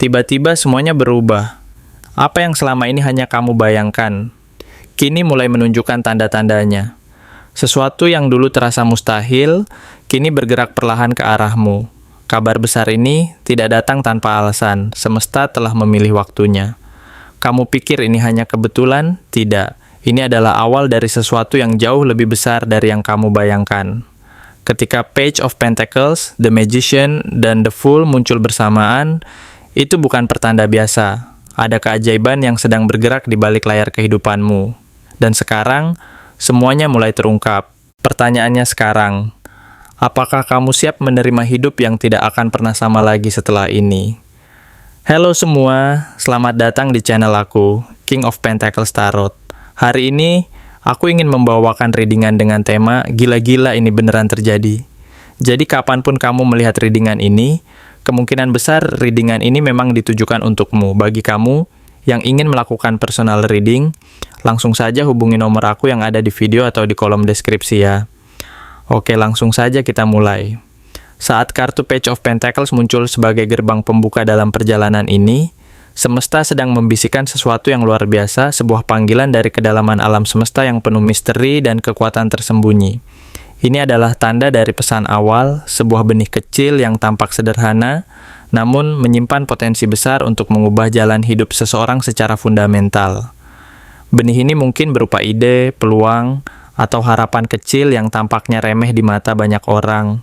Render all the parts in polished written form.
Tiba-tiba semuanya berubah. Apa yang selama ini hanya kamu bayangkan, kini mulai menunjukkan tanda-tandanya. Sesuatu yang dulu terasa mustahil, kini bergerak perlahan ke arahmu. Kabar besar ini tidak datang tanpa alasan, semesta telah memilih waktunya. Kamu pikir ini hanya kebetulan? Tidak. Ini adalah awal dari sesuatu yang jauh lebih besar dari yang kamu bayangkan. Ketika Page of Pentacles, The Magician, dan The Fool muncul bersamaan, itu bukan pertanda biasa. Ada keajaiban yang sedang bergerak di balik layar kehidupanmu. Dan sekarang, semuanya mulai terungkap. Pertanyaannya sekarang, apakah kamu siap menerima hidup yang tidak akan pernah sama lagi setelah ini? Halo semua, selamat datang di channel aku, King of Pentacles Tarot. Hari ini, aku ingin membawakan readingan dengan tema, gila-gila ini beneran terjadi. Jadi kapanpun kamu melihat readingan ini, kemungkinan besar readingan ini memang ditujukan untukmu. Bagi kamu yang ingin melakukan personal reading, langsung saja hubungi nomor aku yang ada di video atau di kolom deskripsi ya. Oke, langsung saja kita mulai. Saat kartu Page of Pentacles muncul sebagai gerbang pembuka dalam perjalanan ini, semesta sedang membisikkan sesuatu yang luar biasa, sebuah panggilan dari kedalaman alam semesta yang penuh misteri dan kekuatan tersembunyi. Ini adalah tanda dari pesan awal, sebuah benih kecil yang tampak sederhana, namun menyimpan potensi besar untuk mengubah jalan hidup seseorang secara fundamental. Benih ini mungkin berupa ide, peluang, atau harapan kecil yang tampaknya remeh di mata banyak orang.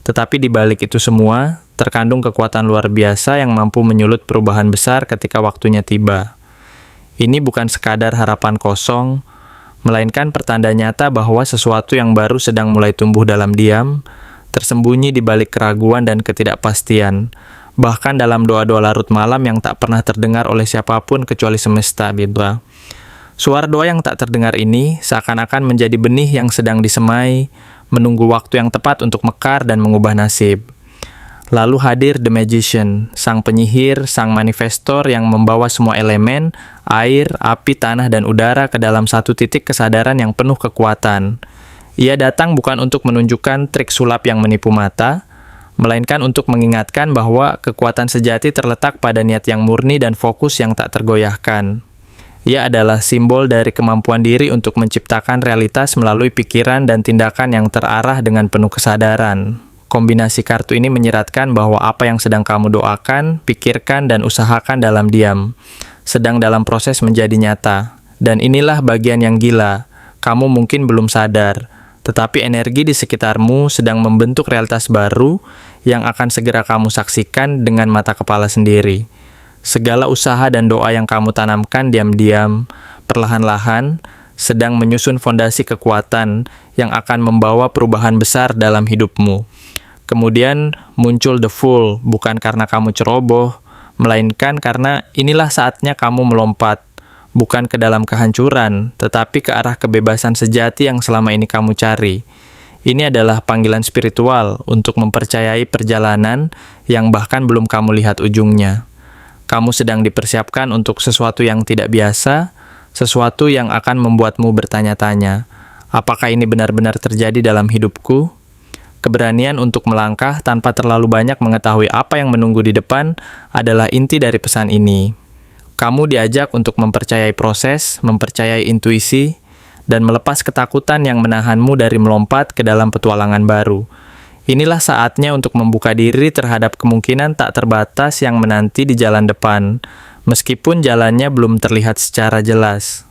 Tetapi di balik itu semua, terkandung kekuatan luar biasa yang mampu menyulut perubahan besar ketika waktunya tiba. Ini bukan sekadar harapan kosong, melainkan pertanda nyata bahwa sesuatu yang baru sedang mulai tumbuh dalam diam, tersembunyi di balik keraguan dan ketidakpastian, bahkan dalam doa-doa larut malam yang tak pernah terdengar oleh siapapun kecuali semesta, gitu. Suara doa yang tak terdengar ini seakan-akan menjadi benih yang sedang disemai, menunggu waktu yang tepat untuk mekar dan mengubah nasib. Lalu hadir The Magician, sang penyihir, sang manifestor yang membawa semua elemen, air, api, tanah, dan udara ke dalam satu titik kesadaran yang penuh kekuatan. Ia datang bukan untuk menunjukkan trik sulap yang menipu mata, melainkan untuk mengingatkan bahwa kekuatan sejati terletak pada niat yang murni dan fokus yang tak tergoyahkan. Ia adalah simbol dari kemampuan diri untuk menciptakan realitas melalui pikiran dan tindakan yang terarah dengan penuh kesadaran. Kombinasi kartu ini menyiratkan bahwa apa yang sedang kamu doakan, pikirkan, dan usahakan dalam diam, sedang dalam proses menjadi nyata. Dan inilah bagian yang gila. Kamu mungkin belum sadar, tetapi energi di sekitarmu sedang membentuk realitas baru yang akan segera kamu saksikan dengan mata kepala sendiri. Segala usaha dan doa yang kamu tanamkan diam-diam, perlahan-lahan, sedang menyusun fondasi kekuatan yang akan membawa perubahan besar dalam hidupmu. Kemudian muncul The Fool, bukan karena kamu ceroboh, melainkan karena inilah saatnya kamu melompat, bukan ke dalam kehancuran, tetapi ke arah kebebasan sejati yang selama ini kamu cari. Ini adalah panggilan spiritual untuk mempercayai perjalanan yang bahkan belum kamu lihat ujungnya. Kamu sedang dipersiapkan untuk sesuatu yang tidak biasa, sesuatu yang akan membuatmu bertanya-tanya, apakah ini benar-benar terjadi dalam hidupku? Keberanian untuk melangkah tanpa terlalu banyak mengetahui apa yang menunggu di depan adalah inti dari pesan ini. Kamu diajak untuk mempercayai proses, mempercayai intuisi, dan melepas ketakutan yang menahanmu dari melompat ke dalam petualangan baru. Inilah saatnya untuk membuka diri terhadap kemungkinan tak terbatas yang menanti di jalan depan, meskipun jalannya belum terlihat secara jelas.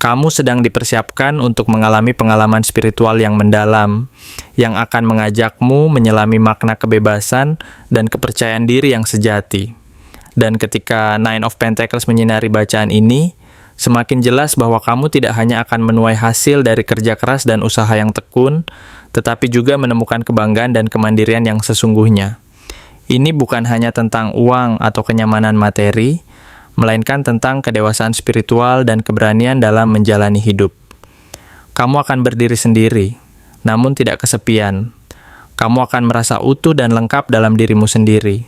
Kamu sedang dipersiapkan untuk mengalami pengalaman spiritual yang mendalam, yang akan mengajakmu menyelami makna kebebasan dan kepercayaan diri yang sejati. Dan ketika Nine of Pentacles menyinari bacaan ini, semakin jelas bahwa kamu tidak hanya akan menuai hasil dari kerja keras dan usaha yang tekun, tetapi juga menemukan kebanggaan dan kemandirian yang sesungguhnya. Ini bukan hanya tentang uang atau kenyamanan materi, melainkan tentang kedewasaan spiritual dan keberanian dalam menjalani hidup. Kamu akan berdiri sendiri, namun tidak kesepian. Kamu akan merasa utuh dan lengkap dalam dirimu sendiri.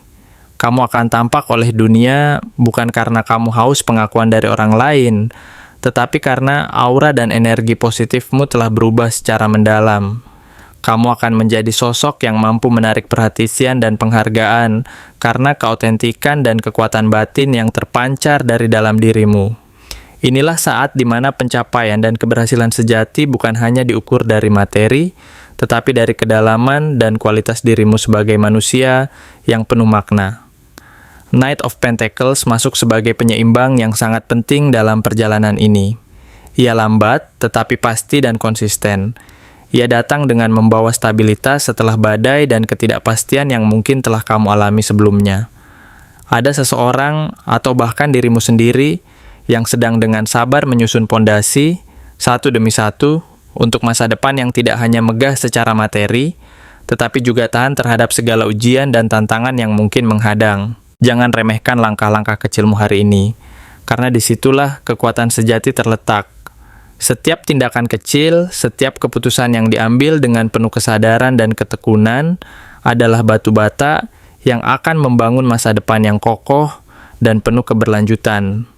Kamu akan tampak oleh dunia bukan karena kamu haus pengakuan dari orang lain, tetapi karena aura dan energi positifmu telah berubah secara mendalam. Kamu akan menjadi sosok yang mampu menarik perhatian dan penghargaan karena keautentikan dan kekuatan batin yang terpancar dari dalam dirimu. Inilah saat di mana pencapaian dan keberhasilan sejati bukan hanya diukur dari materi, tetapi dari kedalaman dan kualitas dirimu sebagai manusia yang penuh makna. Knight of Pentacles masuk sebagai penyeimbang yang sangat penting dalam perjalanan ini. Ia lambat, tetapi pasti dan konsisten. Ia datang dengan membawa stabilitas setelah badai dan ketidakpastian yang mungkin telah kamu alami sebelumnya. Ada seseorang atau bahkan dirimu sendiri yang sedang dengan sabar menyusun pondasi, satu demi satu, untuk masa depan yang tidak hanya megah secara materi, tetapi juga tahan terhadap segala ujian dan tantangan yang mungkin menghadang. Jangan remehkan langkah-langkah kecilmu hari ini, karena disitulah kekuatan sejati terletak. Setiap tindakan kecil, setiap keputusan yang diambil dengan penuh kesadaran dan ketekunan adalah batu bata yang akan membangun masa depan yang kokoh dan penuh keberlanjutan.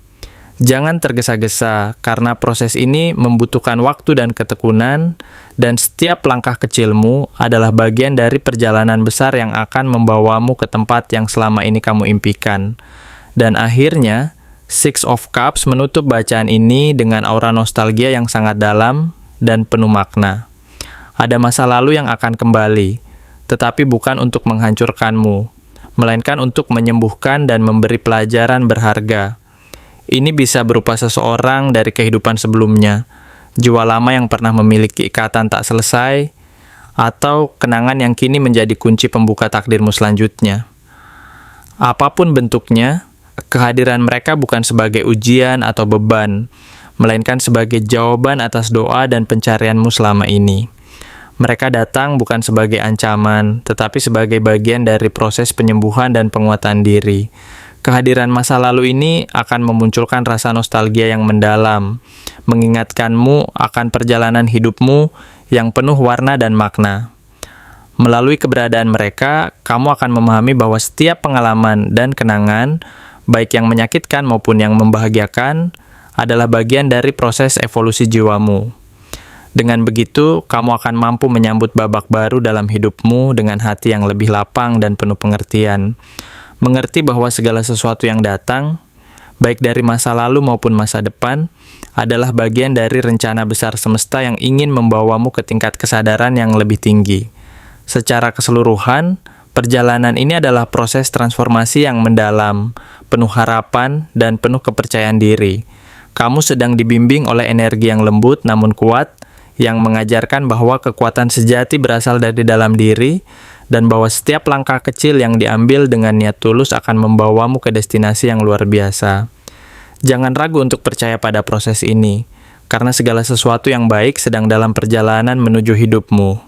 Jangan tergesa-gesa, karena proses ini membutuhkan waktu dan ketekunan, dan setiap langkah kecilmu adalah bagian dari perjalanan besar yang akan membawamu ke tempat yang selama ini kamu impikan. Dan akhirnya, Six of Cups menutup bacaan ini dengan aura nostalgia yang sangat dalam dan penuh makna. Ada masa lalu yang akan kembali, tetapi bukan untuk menghancurkanmu, melainkan untuk menyembuhkan dan memberi pelajaran berharga. Ini bisa berupa seseorang dari kehidupan sebelumnya, jiwa lama yang pernah memiliki ikatan tak selesai, atau kenangan yang kini menjadi kunci pembuka takdirmu selanjutnya. Apapun bentuknya, kehadiran mereka bukan sebagai ujian atau beban, melainkan sebagai jawaban atas doa dan pencarianmu selama ini. Mereka datang bukan sebagai ancaman, tetapi sebagai bagian dari proses penyembuhan dan penguatan diri. Kehadiran masa lalu ini akan memunculkan rasa nostalgia yang mendalam, mengingatkanmu akan perjalanan hidupmu yang penuh warna dan makna. Melalui keberadaan mereka, kamu akan memahami bahwa setiap pengalaman dan kenangan, baik yang menyakitkan maupun yang membahagiakan, adalah bagian dari proses evolusi jiwamu. Dengan begitu, kamu akan mampu menyambut babak baru dalam hidupmu dengan hati yang lebih lapang dan penuh pengertian. Mengerti bahwa segala sesuatu yang datang, baik dari masa lalu maupun masa depan, adalah bagian dari rencana besar semesta yang ingin membawamu ke tingkat kesadaran yang lebih tinggi. Secara keseluruhan, perjalanan ini adalah proses transformasi yang mendalam, penuh harapan, dan penuh kepercayaan diri. Kamu sedang dibimbing oleh energi yang lembut namun kuat, yang mengajarkan bahwa kekuatan sejati berasal dari dalam diri, dan bahwa setiap langkah kecil yang diambil dengan niat tulus akan membawamu ke destinasi yang luar biasa. Jangan ragu untuk percaya pada proses ini, karena segala sesuatu yang baik sedang dalam perjalanan menuju hidupmu,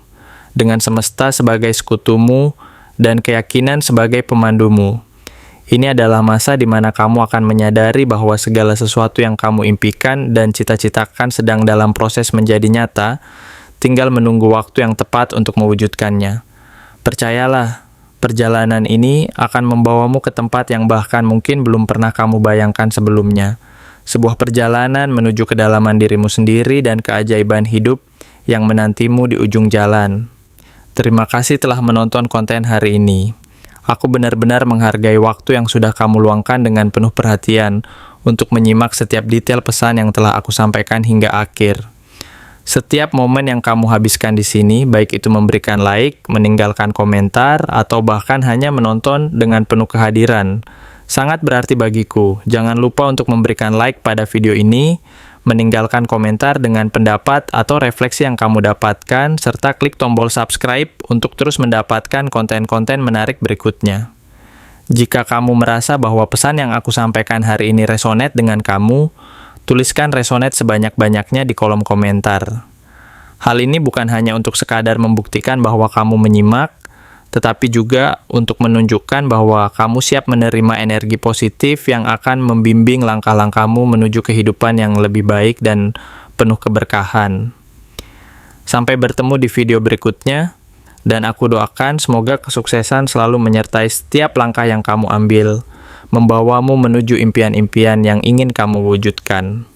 dengan semesta sebagai sekutumu dan keyakinan sebagai pemandumu. Ini adalah masa di mana kamu akan menyadari bahwa segala sesuatu yang kamu impikan dan cita-citakan sedang dalam proses menjadi nyata, tinggal menunggu waktu yang tepat untuk mewujudkannya. Percayalah, perjalanan ini akan membawamu ke tempat yang bahkan mungkin belum pernah kamu bayangkan sebelumnya. Sebuah perjalanan menuju kedalaman dirimu sendiri dan keajaiban hidup yang menantimu di ujung jalan. Terima kasih telah menonton konten hari ini. Aku benar-benar menghargai waktu yang sudah kamu luangkan dengan penuh perhatian untuk menyimak setiap detail pesan yang telah aku sampaikan hingga akhir. Setiap momen yang kamu habiskan di sini, baik itu memberikan like, meninggalkan komentar, atau bahkan hanya menonton dengan penuh kehadiran, sangat berarti bagiku. Jangan lupa untuk memberikan like pada video ini, meninggalkan komentar dengan pendapat atau refleksi yang kamu dapatkan, serta klik tombol subscribe untuk terus mendapatkan konten-konten menarik berikutnya. Jika kamu merasa bahwa pesan yang aku sampaikan hari ini resonate dengan kamu, tuliskan resonate sebanyak-banyaknya di kolom komentar. Hal ini bukan hanya untuk sekadar membuktikan bahwa kamu menyimak, tetapi juga untuk menunjukkan bahwa kamu siap menerima energi positif yang akan membimbing langkah-langkahmu menuju kehidupan yang lebih baik dan penuh keberkahan. Sampai bertemu di video berikutnya, dan aku doakan semoga kesuksesan selalu menyertai setiap langkah yang kamu ambil, membawamu menuju impian-impian yang ingin kamu wujudkan.